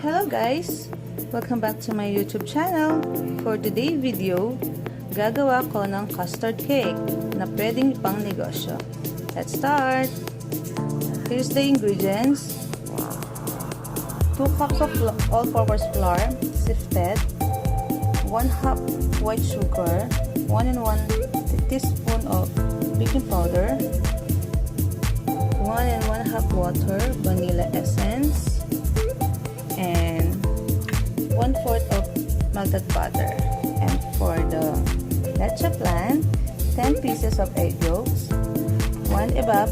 Hello guys! Welcome back to my YouTube channel. For today's video, gagawa ko ng custard cake na pwedeng pang negosyo. Let's start! Here's the ingredients. 2 cups of all-purpose flour, sifted, 1/2 white sugar, 1 teaspoon of baking powder, 1 1/2 water, vanilla essence, and 1/4 of melted butter. And for the leche flan, 10 pieces of egg yolks, 1 evap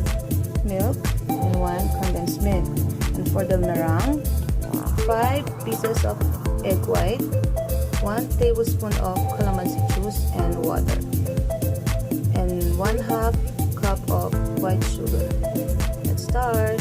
milk, and 1 condensed milk. And for the meringue, 5 pieces of egg white, 1 tablespoon of calamansi juice and water, and 1/2 cup of white sugar. Let's start.